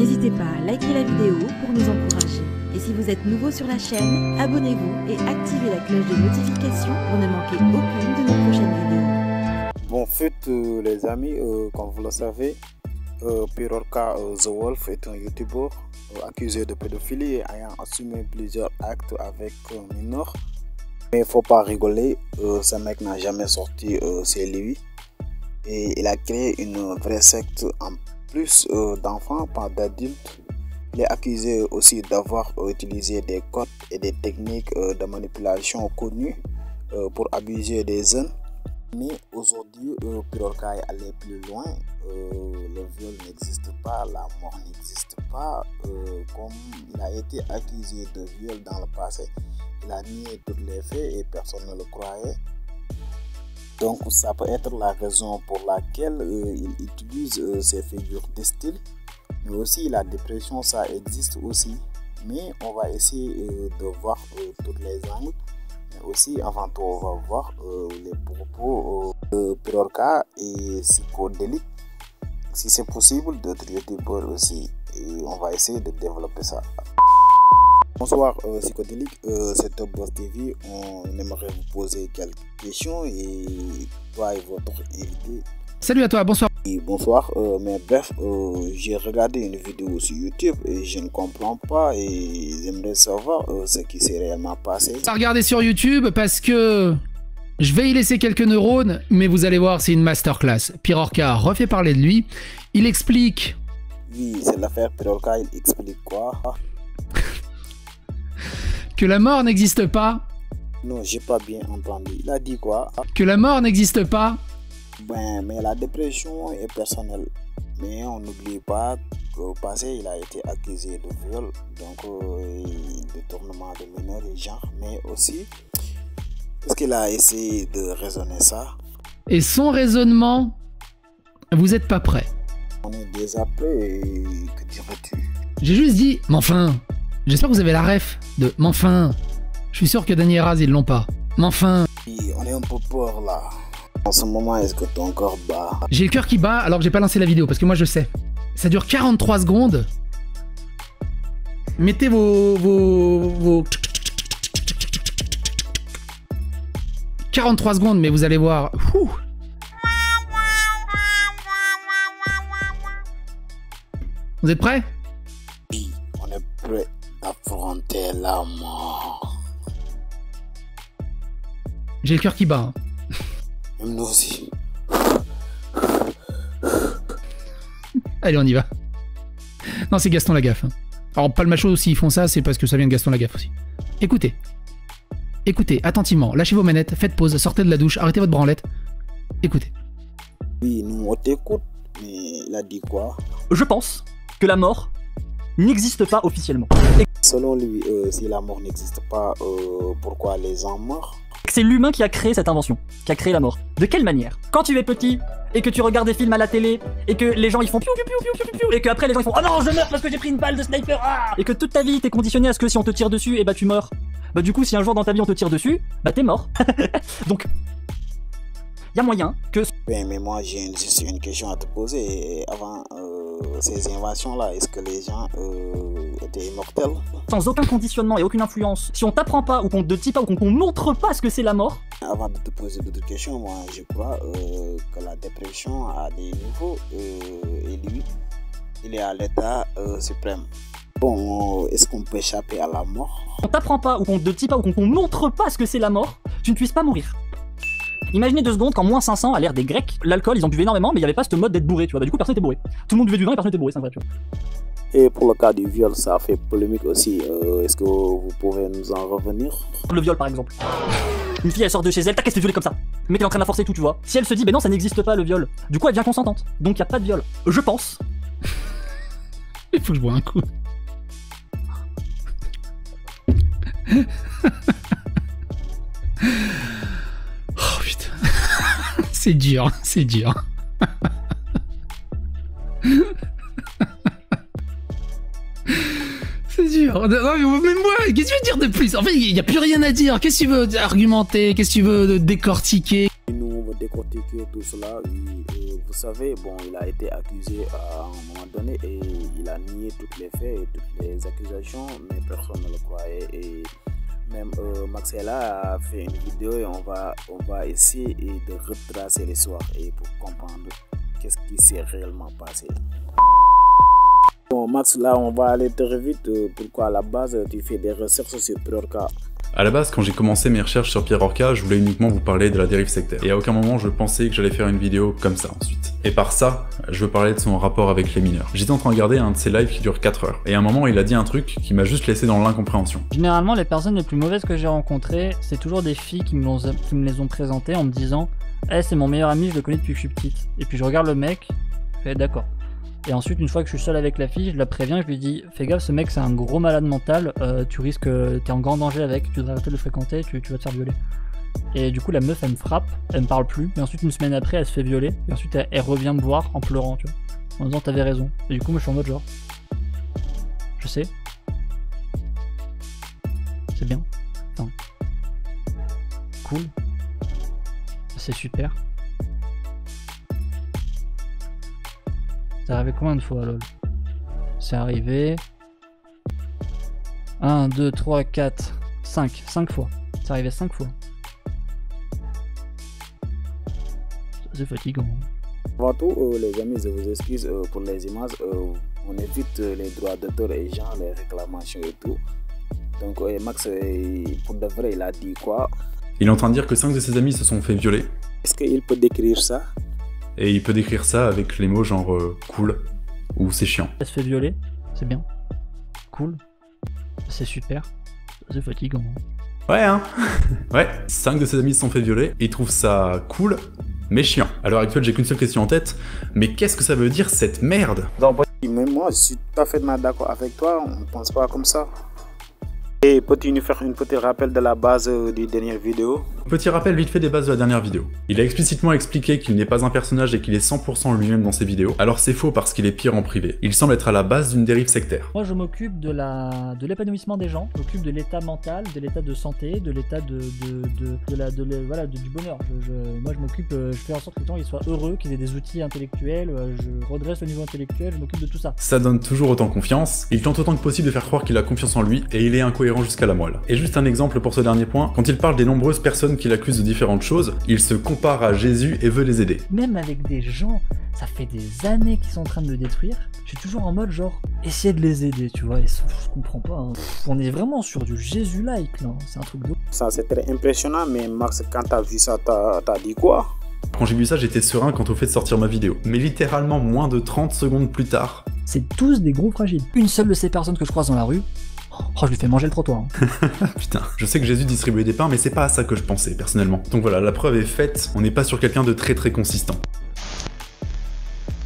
N'hésitez pas à liker la vidéo pour nous encourager. Et si vous êtes nouveau sur la chaîne, abonnez-vous et activez la cloche de notification pour ne manquer aucune de nos prochaines vidéos. Bon, en fait, les amis, comme vous le savez, Pirorca The Wolf est un youtubeur accusé de pédophilie et ayant assumé plusieurs actes avec mineurs. Mais faut pas rigoler, ce mec n'a jamais sorti c'est lui. Et il a créé une vraie secte en plus d'enfants, pas d'adultes. Il est accusé aussi d'avoir utilisé des codes et des techniques de manipulation connues pour abuser des jeunes. Mais aujourd'hui, Pirorca est allé plus loin. Le viol n'existe pas, la mort n'existe pas. Comme il a été accusé de viol dans le passé, il a nié tous les faits et personne ne le croyait. Donc ça peut être la raison pour laquelle il utilise ces figures de style. Mais aussi la dépression, ça existe aussi. Mais on va essayer de voir tous les angles. Mais aussi avant tout on va voir les propos de Pirorca et psychodélique. Si c'est possible d'autres youtubeurs aussi. Et on va essayer de développer ça. Bonsoir psychodélique, c'est Top Boss TV. On aimerait vous poser quelques questions et toi et votre invité. Salut à toi, bonsoir. Et bonsoir, mais bref, j'ai regardé une vidéo sur YouTube et je ne comprends pas et j'aimerais savoir ce qui s'est réellement passé. Ça regarder sur YouTube parce que je vais y laisser quelques neurones, mais vous allez voir, c'est une masterclass. Pirorca refait parler de lui, il explique... Oui, c'est l'affaire Pirorca, il explique quoi? Que la mort n'existe pas. Non, j'ai pas bien entendu. Il a dit quoi? Que la mort n'existe pas. Ben, mais la dépression est personnelle. Mais on n'oublie pas qu'au passé, il a été accusé de viol, donc détournement de mineurs et genre. Mais aussi, est-ce qu'il a essayé de raisonner ça? Et son raisonnement, vous n'êtes pas prêt. On est déjà prêt et que dirais-tu? J'ai juste dit, mais enfin, j'espère que vous avez la ref de mais enfin. Je suis sûr que Dany et Raz, ils l'ont pas. Mais enfin. Oui, on est un peu peur là. En ce moment, est-ce que ton corps bat? J'ai le cœur qui bat alors que j'ai pas lancé la vidéo parce que moi je sais. Ça dure 43 secondes. Mettez vos... 43 secondes, mais vous allez voir. Ouh. Vous êtes prêts? Oui, on est prêt à affronter la mort. J'ai le cœur qui bat. Hein. Même nous aussi. Allez, on y va. Non, c'est Gaston Lagaffe. Hein. Alors, pas le macho, s'ils font ça, c'est parce que ça vient de Gaston Lagaffe aussi. Écoutez. Écoutez, attentivement. Lâchez vos manettes, faites pause, sortez de la douche, arrêtez votre branlette. Écoutez. Oui, nous, on t'écoute, mais il a dit quoi? Je pense que la mort n'existe pas officiellement. Selon lui, si la mort n'existe pas, pourquoi les gens meurent? C'est l'humain qui a créé cette invention, qui a créé la mort. De quelle manière? Quand tu es petit, et que tu regardes des films à la télé, et que les gens ils font piou piou piou piou piou piou, et qu'après les gens ils font oh non je meurs parce que j'ai pris une balle de sniper, ah, et que toute ta vie t'es conditionné à ce que si on te tire dessus, et bah tu meurs. Bah du coup si un jour dans ta vie on te tire dessus, bah t'es mort. Donc, il y a moyen que... Ben, mais moi j'ai juste une question à te poser. Avant ces inventions-là, est-ce que les gens étaient immortels? Sans aucun conditionnement et aucune influence, si on t'apprend pas ou qu'on te dit pas ou qu'on montre pas ce que c'est la mort... Avant de te poser d'autres questions, moi je crois que la dépression a des niveaux et lui, il est à l'état suprême. Bon, est-ce qu'on peut échapper à la mort? On t'apprend pas ou qu'on te dit pas ou qu'on montre pas ce que c'est la mort, tu ne puisses pas mourir. Imaginez 2 secondes qu'en moins 500 à l'ère des Grecs, l'alcool ils en buvaient énormément mais il n'y avait pas ce mode d'être bourré, tu vois. Bah du coup personne était bourré. Tout le monde buvait du vin et personne était bourré, c'est vrai, tu vois. Et pour le cas du viol, ça fait polémique aussi. Est-ce que vous pouvez nous en revenir? Le viol par exemple. Une fille elle sort de chez elle, tac, elle se fait violer comme ça. Mais t'es en train de la forcer tout, tu vois. Si elle se dit, ben non, ça n'existe pas le viol. Du coup, elle devient consentante. Donc y a pas de viol. Je pense. Il faut que je bois un coup. Oh putain. C'est dur, c'est dur. C'est dur. Non, mais moi, qu'est-ce que tu veux dire de plus? En fait, il n'y a plus rien à dire. Qu'est-ce que tu veux argumenter? Qu'est-ce que tu veux décortiquer? Nous, on veut décortiquer tout cela, oui, vous savez, bon, il a été accusé à un moment donné et il a nié tous les faits et toutes les accusations, mais personne ne le croyait. Et même Maxella a fait une vidéo et on va essayer de retracer l'histoire et pour comprendre qu'est-ce qui s'est réellement passé. Bon, Max, là, on va aller très vite. Pourquoi à la base, tu fais des recherches sur Priorca? À la base, quand j'ai commencé mes recherches sur Pierre Orca, je voulais uniquement vous parler de la dérive sectaire. Et à aucun moment je pensais que j'allais faire une vidéo comme ça ensuite. Et par ça, je veux parler de son rapport avec les mineurs. J'étais en train de regarder un de ses lives qui dure 4 heures. Et à un moment, il a dit un truc qui m'a juste laissé dans l'incompréhension. Généralement, les personnes les plus mauvaises que j'ai rencontrées, c'est toujours des filles qui me les ont présentées en me disant « Eh, c'est mon meilleur ami, je le connais depuis que je suis petite. » Et puis je regarde le mec, je fais « D'accord. » Et ensuite, une fois que je suis seul avec la fille, je la préviens, je lui dis « Fais gaffe, ce mec c'est un gros malade mental, tu risques, t'es en grand danger avec, tu devrais arrêter de le fréquenter, tu vas te faire violer. » Et du coup, la meuf elle me frappe, elle me parle plus, et ensuite une semaine après, elle se fait violer, et ensuite elle revient me voir en pleurant, tu vois, en disant « T'avais raison. » Et du coup, moi je suis en mode genre « Je sais. C'est bien. Enfin, cool. C'est super. » C'est arrivé combien de fois, lol? C'est arrivé 1, 2, 3, 4, 5 fois. C'est arrivé 5 fois. C'est fatigant. Avant tout, les amis, je vous excuse pour les images. On évite les droits d'auteur et genre les réclamations et tout. Donc Max, pour de vrai, il a dit quoi? Il est en train de dire que 5 de ses amis se sont fait violer. Est-ce qu'il peut décrire ça? Et il peut décrire ça avec les mots genre cool ou c'est chiant. Elle se fait violer, c'est bien. Cool. C'est super. C'est fatigant. Ouais, hein. Ouais, 5 de ses amis se sont fait violer et il trouve ça cool, mais chiant. À l'heure actuelle, j'ai qu'une seule question en tête, mais qu'est-ce que ça veut dire cette merde? Même moi, je suis tout à fait d'accord avec toi, on ne pense pas comme ça. Et peux-tu nous faire un petit rappel de la base du dernière vidéo? Petit rappel vite fait des bases de la dernière vidéo. Il a explicitement expliqué qu'il n'est pas un personnage et qu'il est 100% lui-même dans ses vidéos. Alors c'est faux parce qu'il est pire en privé. Il semble être à la base d'une dérive sectaire. Moi je m'occupe de l'épanouissement des gens, je m'occupe de l'état mental, de l'état de santé, de l'état du bonheur. Moi je m'occupe, je fais en sorte que les gens ils soient heureux, qu'ils aient des outils intellectuels, je redresse le niveau intellectuel, je m'occupe de tout ça. Ça donne toujours autant confiance. Il tente autant que possible de faire croire qu'il a confiance en lui et il est incohérent jusqu'à la moelle. Et juste un exemple pour ce dernier point, quand il parle des nombreuses personnes qu'il accuse de différentes choses, il se compare à Jésus et veut les aider. Même avec des gens, ça fait des années qu'ils sont en train de le détruire, je suis toujours en mode genre, essayer de les aider, tu vois, et je comprends pas, hein. On est vraiment sur du Jésus-like là, c'est un truc de... Ça c'est très impressionnant, mais Max, quand t'as vu ça, t'as dit quoi? Quand j'ai vu ça, j'étais serein quant au fait de sortir ma vidéo. Mais littéralement moins de 30 secondes plus tard... C'est tous des gros fragiles. Une seule de ces personnes que je croise dans la rue, oh, je lui fais manger le trottoir. Hein. Putain, je sais que Jésus distribuait des pains, mais c'est pas à ça que je pensais, personnellement. Donc voilà, la preuve est faite, on n'est pas sur quelqu'un de très consistant.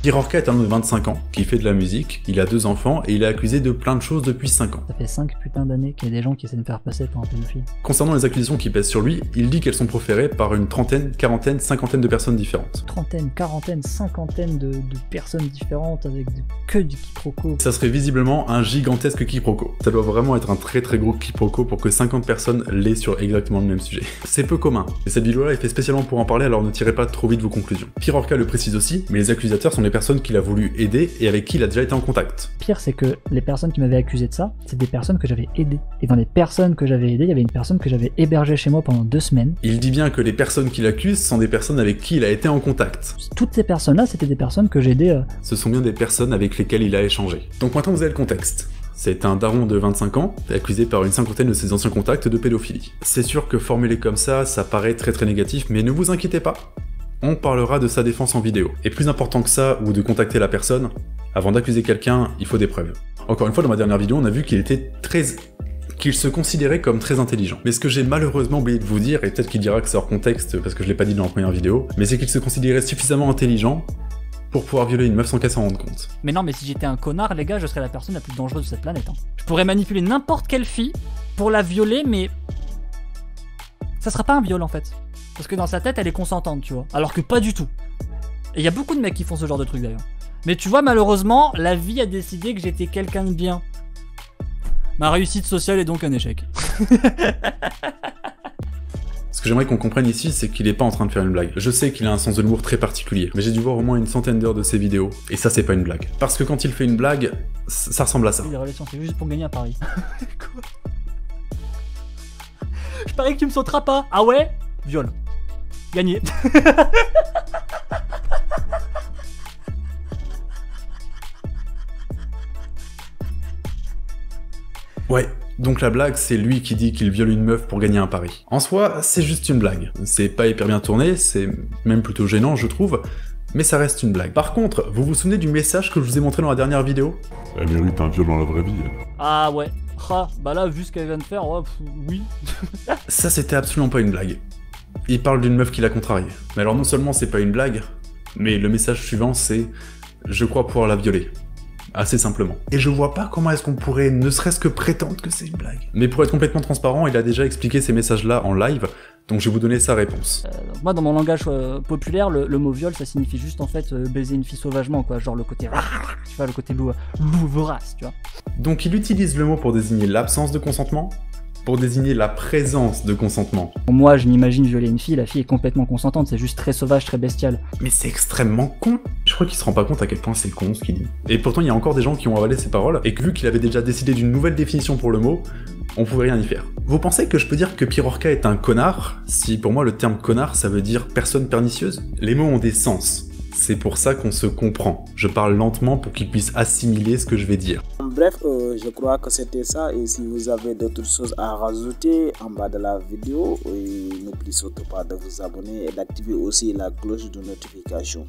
Pierre Orca est un homme de 25 ans, qui fait de la musique, il a 2 enfants, et il est accusé de plein de choses depuis 5 ans. Ça fait 5 putains d'années qu'il y a des gens qui essaient de me faire passer pour un pédophile. Concernant les accusations qui pèsent sur lui, il dit qu'elles sont proférées par une trentaine, quarantaine, cinquantaine de personnes différentes. Trentaine, quarantaine, cinquantaine de personnes différentes avec que du quiproquo. Ça serait visiblement un gigantesque quiproquo. Ça doit vraiment être un très gros quiproquo pour que 50 personnes l'aient sur exactement le même sujet. C'est peu commun. Et cette vidéo-là est faite spécialement pour en parler, alors ne tirez pas trop vite vos conclusions. Pierre Orca le précise aussi, mais les accusateurs sont les personnes qu'il a voulu aider et avec qui il a déjà été en contact. Pire, c'est que les personnes qui m'avaient accusé de ça, c'est des personnes que j'avais aidées. Et dans les personnes que j'avais aidées, il y avait une personne que j'avais hébergée chez moi pendant 2 semaines. Il dit bien que les personnes qu'il accuse sont des personnes avec qui il a été en contact. Toutes ces personnes-là, c'était des personnes que j'ai aidées. Ce sont bien des personnes avec lesquelles il a échangé. Donc maintenant vous avez le contexte. C'est un daron de 25 ans, accusé par une cinquantaine de ses anciens contacts de pédophilie. C'est sûr que formulé comme ça paraît très négatif, mais ne vous inquiétez pas. On parlera de sa défense en vidéo. Et plus important que ça, ou de contacter la personne, avant d'accuser quelqu'un, il faut des preuves. Encore une fois, dans ma dernière vidéo, on a vu qu'il se considérait comme très intelligent. Mais ce que j'ai malheureusement oublié de vous dire, et peut-être qu'il dira que c'est hors contexte parce que je l'ai pas dit dans la première vidéo, mais c'est qu'il se considérait suffisamment intelligent pour pouvoir violer une meuf sans qu'elle s'en rende compte. Mais non, mais si j'étais un connard, les gars, je serais la personne la plus dangereuse de cette planète. Hein. Je pourrais manipuler n'importe quelle fille pour la violer, mais ça sera pas un viol en fait. Parce que dans sa tête, elle est consentante, tu vois. Alors que pas du tout. Et il y a beaucoup de mecs qui font ce genre de trucs d'ailleurs. Mais tu vois, malheureusement, la vie a décidé que j'étais quelqu'un de bien. Ma réussite sociale est donc un échec. Ce que j'aimerais qu'on comprenne ici, c'est qu'il est pas en train de faire une blague. Je sais qu'il a un sens de l'humour très particulier, mais j'ai dû voir au moins une centaine d'heures de ses vidéos, et ça c'est pas une blague. Parce que quand il fait une blague, ça ressemble à ça. Les relations, c'est juste pour gagner à Paris. Quoi? Je parie que tu me sauteras pas. Ah ouais? Viol. Gagné. Ouais, donc la blague, c'est lui qui dit qu'il viole une meuf pour gagner un pari. En soi, c'est juste une blague. C'est pas hyper bien tourné, c'est même plutôt gênant, je trouve, mais ça reste une blague. Par contre, vous vous souvenez du message que je vous ai montré dans la dernière vidéo? Elle mérite un viol dans la vraie vie, elle. Ah ouais. Ah, bah là, vu ce qu'elle vient de faire, ouais, oui. Ça, c'était absolument pas une blague. Il parle d'une meuf qui l'a contrarié. Mais alors non seulement c'est pas une blague, mais le message suivant c'est « Je crois pouvoir la violer ». Assez simplement. Et je vois pas comment est-ce qu'on pourrait ne serait-ce que prétendre que c'est une blague. Mais pour être complètement transparent, il a déjà expliqué ces messages-là en live, donc je vais vous donner sa réponse. Donc moi, dans mon langage populaire, le mot viol, ça signifie juste en fait baiser une fille sauvagement, quoi. Genre le côté... Tu vois, le côté loup vorace, tu vois. Donc il utilise le mot pour désigner l'absence de consentement, pour désigner la présence de consentement. Moi, je m'imagine violer une fille, la fille est complètement consentante, c'est juste très sauvage, très bestial. Mais c'est extrêmement con. Je crois qu'il se rend pas compte à quel point c'est con ce qu'il dit. Et pourtant, il y a encore des gens qui ont avalé ses paroles, et que vu qu'il avait déjà décidé d'une nouvelle définition pour le mot, on pouvait rien y faire. Vous pensez que je peux dire que Pirorca est un connard, si pour moi le terme connard ça veut dire personne pernicieuse? Les mots ont des sens. C'est pour ça qu'on se comprend. Je parle lentement pour qu'ils puissent assimiler ce que je vais dire. Bref, je crois que c'était ça. Et si vous avez d'autres choses à rajouter en bas de la vidéo, n'oubliez surtout pas de vous abonner et d'activer aussi la cloche de notification.